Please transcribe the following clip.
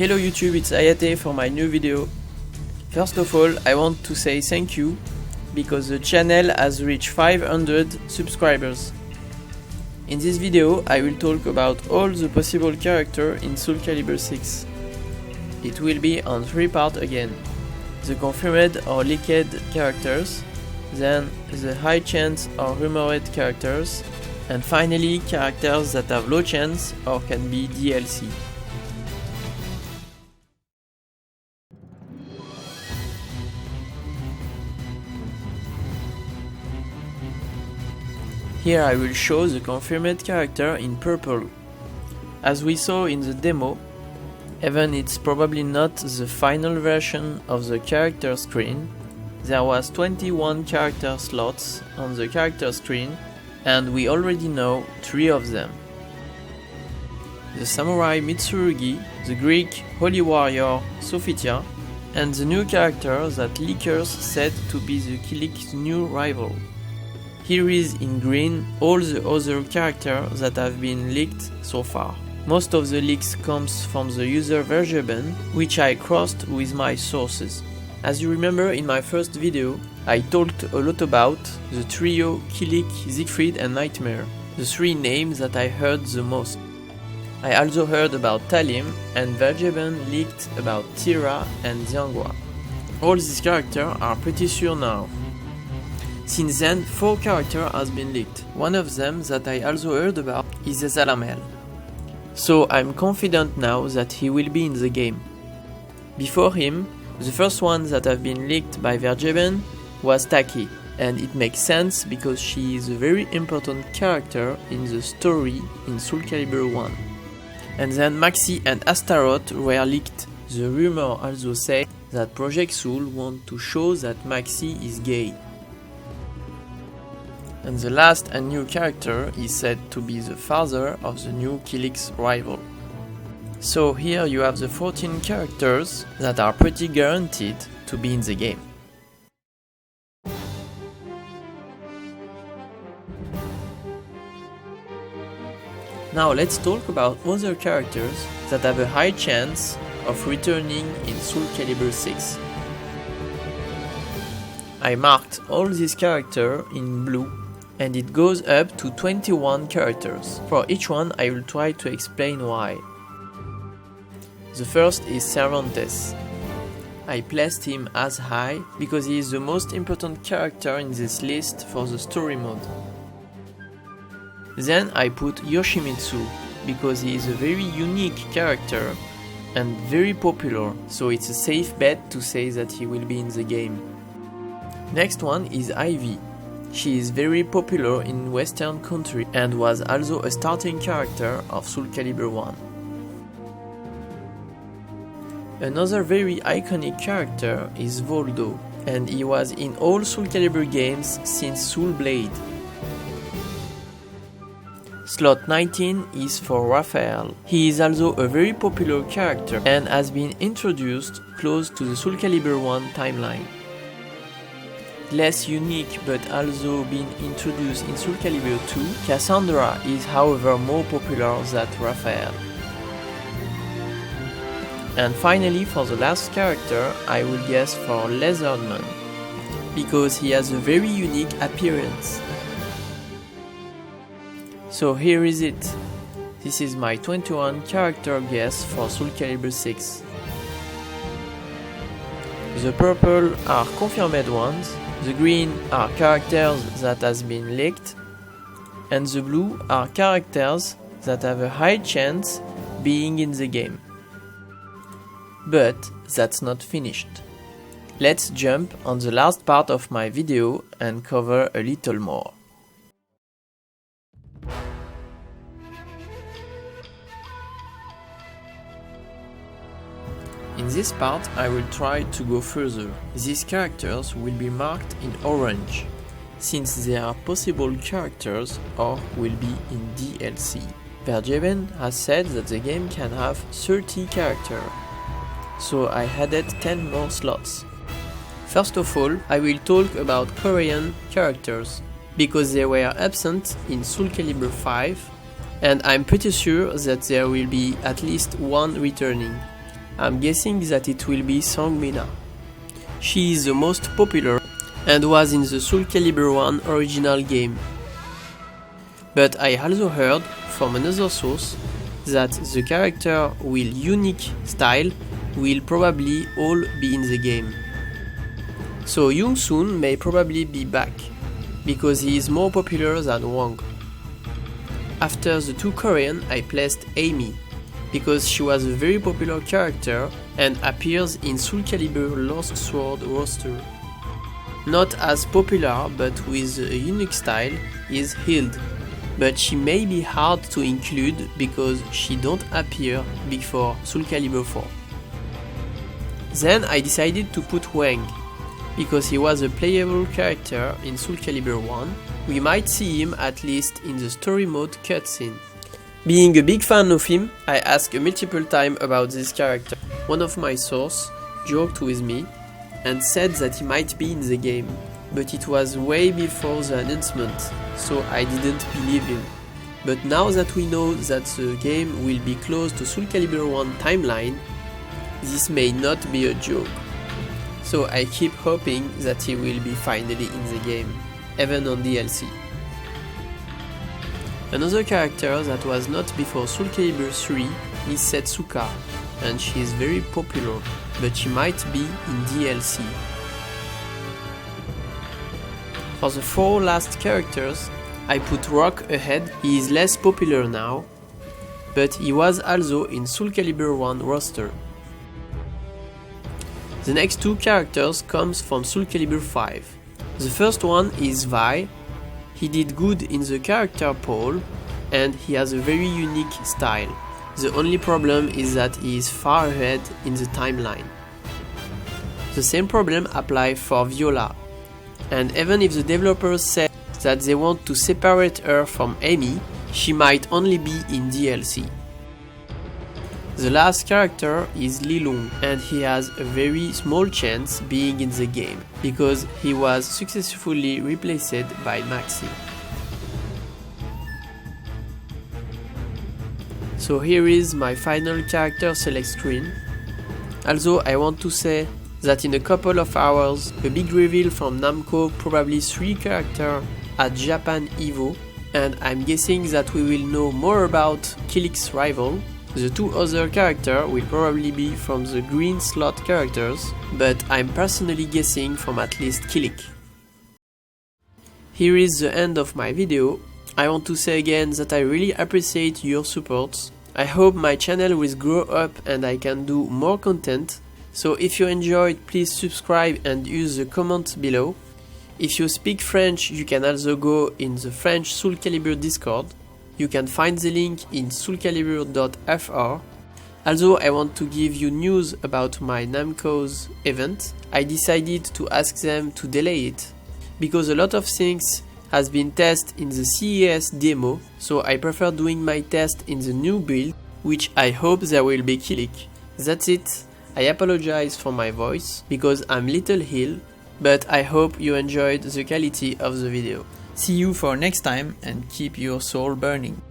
Hello YouTube, it's Ayate for my new video. First of all, I want to say thank you because the channel has reached 500 subscribers. In this video, I will talk about all the possible characters in Soul Calibur 6. It will be on 3 parts again. The confirmed or leaked characters, then the high chance or rumored characters, and finally characters that have low chance or can be DLC. Here I will show the confirmed character in purple. As we saw in the demo, even it's probably not the final version of the character screen, there was 21 character slots on the character screen and we already know 3 of them. The Samurai Mitsurugi, the Greek Holy Warrior Sophitia, and the new character that leakers said to be the Kilik's new rival. Here is in green all the other characters that have been leaked so far. Most of the leaks comes from the user Vergeben, which I crossed with my sources. As you remember in my first video, I talked a lot about the trio Kilik, Siegfried and Nightmare, the 3 names that I heard the most. I also heard about Talim, and Vergeben leaked about Tira and Xianghua. All these characters are pretty sure now. Since then, 4 characters has been leaked. One of them that I also heard about is Zalamel. So I'm confident now that he will be in the game. Before him, the first one that have been leaked by Vergeben was Taki, and it makes sense because she is a very important character in the story in Soul Calibur 1. And then Maxi and Astaroth were leaked. The rumor also says that Project Soul want to show that Maxi is gay. And the last and new character is said to be the father of the new Kilik's rival. So here you have the 14 characters that are pretty guaranteed to be in the game. Now let's talk about other characters that have a high chance of returning in Soul Calibur 6. I marked all these characters in blue and it goes up to 21 characters. For each one I will try to explain why. The first is Cervantes. I placed him as high because he is the most important character in this list for the story mode. Then I put Yoshimitsu because he is a very unique character and very popular, so it's a safe bet to say that he will be in the game. Next one is Ivy. She is very popular in Western country and was also a starting character of Soul Calibur 1. Another very iconic character is Voldo, and he was in all Soul Calibur games since Soul Blade. Slot 19 is for Raphael. He is also a very popular character and has been introduced close to the Soul Calibur 1 timeline. Less unique but also been introduced in Soul Calibur 2, Cassandra is however more popular than Raphael. And finally for the last character I will guess for Lizardman, because he has a very unique appearance. So here is it. This is my 21 character guess for Soul Calibur 6. The purple are confirmed ones, the green are characters that has been leaked, and the blue are characters that have a high chance being in the game. But that's not finished. Let's jump on the last part of my video and cover a little more. In this part I will try to go further. These characters will be marked in orange, since they are possible characters or will be in DLC. Vergeben has said that the game can have 30 characters, so I added 10 more slots. First of all, I will talk about Korean characters, because they were absent in Soul Calibur 5, and I'm pretty sure that there will be at least one returning. I'm guessing that it will be Seongmina. She is the most popular and was in the Soul Calibur 1 original game. But I also heard from another source that the character with unique style will probably all be in the game. So Young-soon may probably be back, because he is more popular than Wang. After the two Korean, I placed Amy, because she was a very popular character and appears in Soul Calibur Lost Sword roster. Not as popular but with a unique style is Hild, but she may be hard to include because she don't appear before Soul Calibur 4. Then I decided to put Wang, because he was a playable character in Soul Calibur 1. We might see him at least in the story mode cutscene. Being a big fan of him, I asked multiple times about this character. One of my sources joked with me and said that he might be in the game, but it was way before the announcement, so I didn't believe him. But now that we know that the game will be close to Soul Calibur 1 timeline, this may not be a joke. So I keep hoping that he will be finally in the game, even on DLC. Another character that was not before Soul Calibur 3 is Setsuka, and she is very popular, but she might be in DLC. For the four last characters, I put Rock ahead. He is less popular now, but he was also in Soul Calibur 1 roster. The next two characters comes from Soul Calibur 5. The first one is Vi. He did good in the character poll and he has a very unique style. The only problem is that he is far ahead in the timeline. The same problem applies for Viola, and even if the developers say that they want to separate her from Amy, she might only be in DLC. The last character is Lilong, and he has a very small chance being in the game, because he was successfully replaced by Maxi. So here is my final character select screen. Also, I want to say that in a couple of hours, a big reveal from Namco, probably 3 characters at Japan Evo, and I'm guessing that we will know more about Kilik's rival. The two other characters will probably be from the green slot characters, but I'm personally guessing from at least Kilik. Here is the end of my video. I want to say again that I really appreciate your support. I hope my channel will grow up and I can do more content. So if you enjoyed, please subscribe and use the comment below. If you speak French, you can also go in the French Soul Calibur Discord. You can find the link in soulcalibur.fr. Also, I want to give you news about my Namco's event. I decided to ask them to delay it, because a lot of things has been tested in the CES demo, so I prefer doing my test in the new build, which I hope there will be Kilik. That's it. I apologize for my voice, because I'm little ill, but I hope you enjoyed the quality of the video. See you for next time and keep your soul burning.